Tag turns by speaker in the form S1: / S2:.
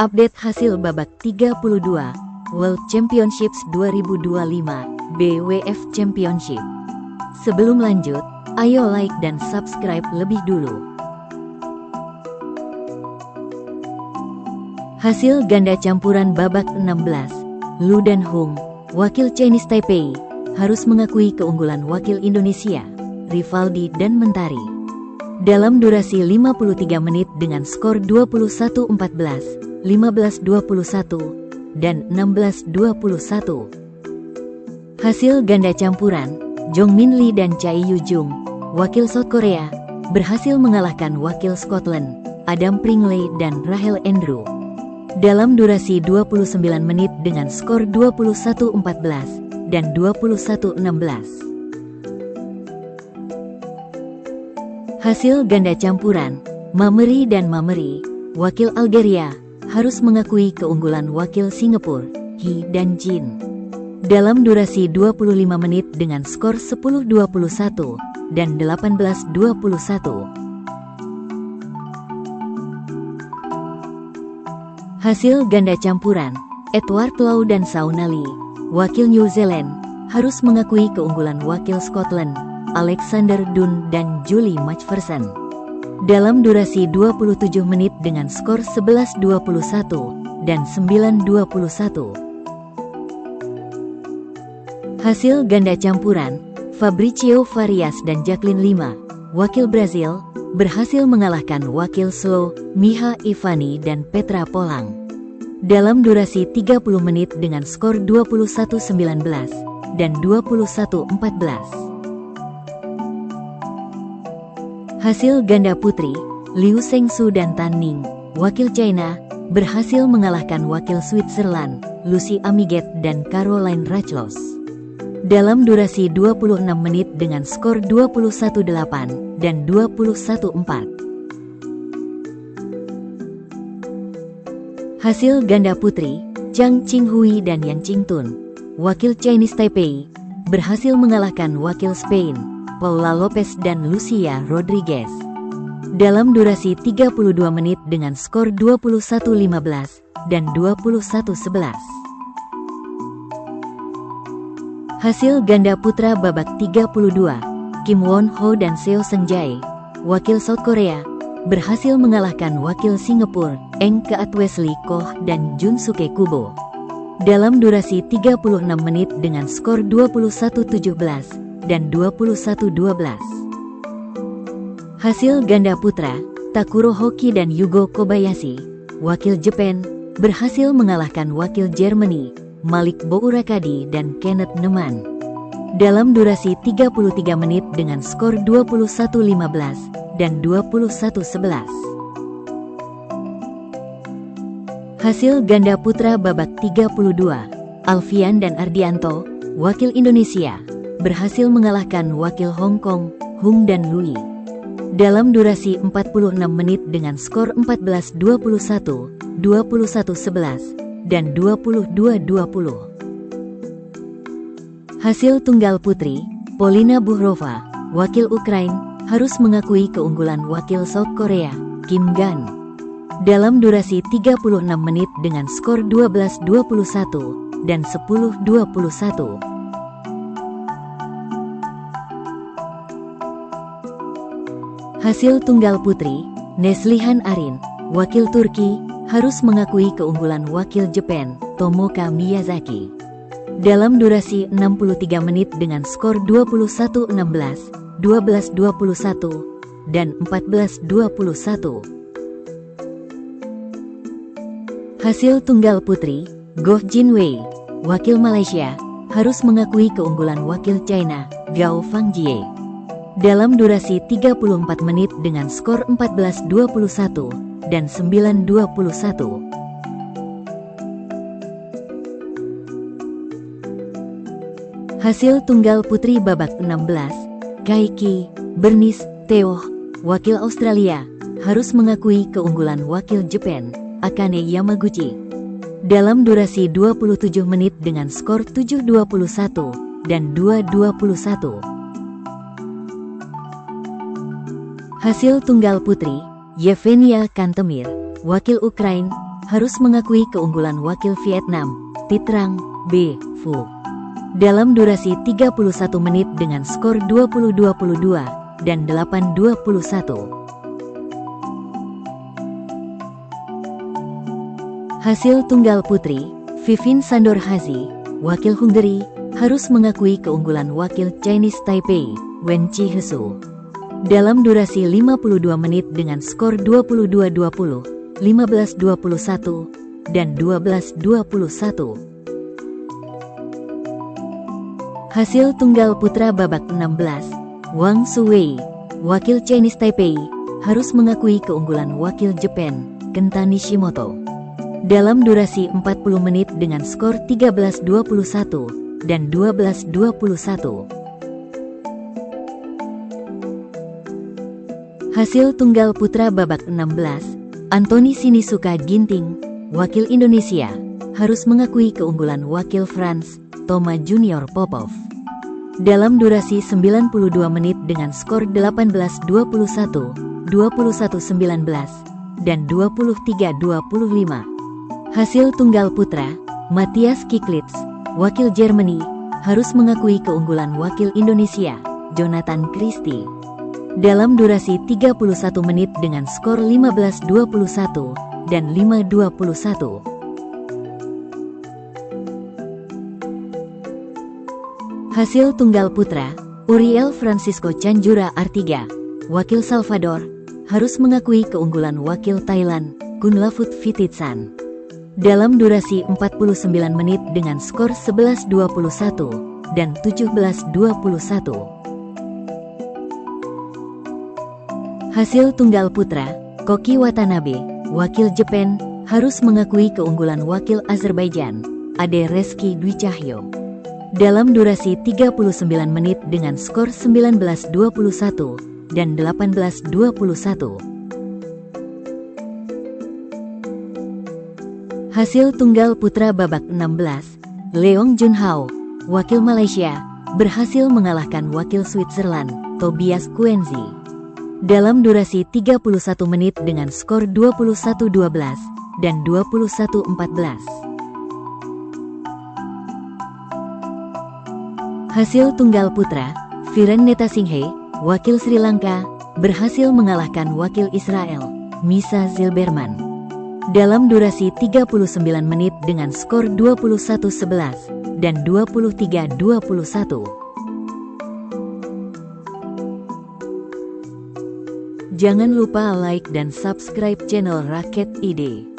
S1: Update hasil babak 32 World Championships 2025 BWF Championship. Sebelum lanjut, ayo like dan subscribe lebih dulu. Hasil ganda campuran babak 16, Lu dan Hung, wakil Chinese Taipei, harus mengakui keunggulan wakil Indonesia, Rivaldi dan Mentari. Dalam durasi 53 menit dengan skor 21-14, 15-21, dan 16-21. Hasil ganda campuran, Jong Min Lee dan Chae Yu Jung, wakil South Korea, berhasil mengalahkan wakil Scotland, Adam Pringley dan Rahel Andrew. Dalam durasi 29 menit dengan skor 21-14 dan 21-16. Hasil ganda campuran, Mameri dan Mameri, wakil Algeria, harus mengakui keunggulan wakil Singapura, He dan Jin. Dalam durasi 25 menit dengan skor 10-21 dan 18-21. Hasil ganda campuran, Edward Lau dan Shaun Ali, wakil New Zealand, harus mengakui keunggulan wakil Scotland, Alexander Dunn dan Julie Macpherson. Dalam durasi 27 menit dengan skor 11-21 dan 9-21. Hasil ganda campuran, Fabrício Farias dan Jacqueline Lima, wakil Brazil, berhasil mengalahkan wakil Slow, Miha Ivani dan Petra Polang. Dalam durasi 30 menit dengan skor 21-19 dan 21-14. Hasil ganda putri, Liu Shengsu dan Tan Ning, wakil China, berhasil mengalahkan wakil Switzerland, Lucy Amiget dan Caroline Rachlos. Dalam durasi 26 menit dengan skor 21-8 dan 21-4. Hasil ganda putri, Zhang Qinghui dan Yang Qingtun, wakil Chinese Taipei, berhasil mengalahkan wakil Spain, Paula Lopez dan Lucia Rodriguez. Dalam durasi 32 menit dengan skor 21-15 dan 21-11. Hasil ganda putra babak 32, Kim Won Ho dan Seo Seung Jae, wakil South Korea, berhasil mengalahkan wakil Singapura, Eng Keat Wesley Koh dan Jun Suke Kubo. Dalam durasi 36 menit dengan skor 21-17 dan 21-12. Hasil ganda putra, Takuro Hoki dan Yugo Kobayashi, wakil Jepang, berhasil mengalahkan wakil Germany, Malik Bourakadi dan Kenneth Neumann. Dalam durasi 33 menit dengan skor 21-15 dan 21-11. Hasil ganda putra babak 32, Alfian dan Ardianto, wakil Indonesia, berhasil mengalahkan wakil Hong Kong, Hung dan Lui. Dalam durasi 46 menit dengan skor 14-21, 21-11, dan 22-20. Hasil tunggal putri, Polina Buhrova, wakil Ukraina, harus mengakui keunggulan wakil South Korea, Kim Gan. Dalam durasi 36 menit dengan skor 12-21 dan 10-21. Hasil tunggal putri, Neslihan Arin, wakil Turki, harus mengakui keunggulan wakil Jepang, Tomoka Miyazaki. Dalam durasi 63 menit dengan skor 21-16, 12-21, dan 14-21. Hasil tunggal putri, Goh Jin Wei, wakil Malaysia, harus mengakui keunggulan wakil China, Gao Fangjie. Dalam durasi 34 menit dengan skor 14-21 dan 9-21. Hasil tunggal putri babak 16, Kaiki, Bernice, Theo, wakil Australia, harus mengakui keunggulan wakil Jepang, Akane Yamaguchi. Dalam durasi 27 menit dengan skor 7-21 dan 2-21. Hasil tunggal putri, Yevgenia Kantemir, wakil Ukraina, harus mengakui keunggulan wakil Vietnam, Titrang B. Phu. Dalam durasi 31 menit dengan skor 20-22 dan 8-21. Hasil tunggal putri, Vivien Sandor Hazy, wakil Hungary, harus mengakui keunggulan wakil Chinese Taipei, Wen Chi-hesu. Dalam durasi 52 menit dengan skor 22-20, 15-21, dan 12-21. Hasil tunggal putra babak 16, Wang Suwei, wakil Chinese Taipei, harus mengakui keunggulan wakil Jepang, Kenta Nishimoto. Dalam durasi 40 menit dengan skor 13-21 dan 12-21. Hasil tunggal putra babak 16, Anthony Sinisuka Ginting, wakil Indonesia, harus mengakui keunggulan wakil France, Toma Junior Popov. Dalam durasi 92 menit dengan skor 18-21, 21-19, dan 23-25. Hasil tunggal putra, Matthias Kiklitz, wakil Germany, harus mengakui keunggulan wakil Indonesia, Jonathan Christie. Dalam durasi 31 menit dengan skor 15-21 dan 5-21. Hasil tunggal putra, Uriel Francisco Canjura Artiga, wakil Salvador, harus mengakui keunggulan wakil Thailand, Kunlavut Vititsan. Dalam durasi 49 menit dengan skor 11-21 dan 17-21. Hasil tunggal putra, Koki Watanabe, wakil Jepang, harus mengakui keunggulan wakil Azerbaijan, Ade Reski Dwi Cahyo. Dalam durasi 39 menit dengan skor 19-21 dan 18-21. Hasil tunggal putra babak 16, Leong Junhao, wakil Malaysia, berhasil mengalahkan wakil Switzerland, Tobias Kuenzi. Dalam durasi 31 menit dengan skor 21-12 dan 21-14. Hasil tunggal putra, Viren Netasinghe, wakil Sri Lanka, berhasil mengalahkan wakil Israel, Misa Zilberman. Dalam durasi 39 menit dengan skor 21-11 dan 23-21. Jangan lupa like dan subscribe channel Raket ID.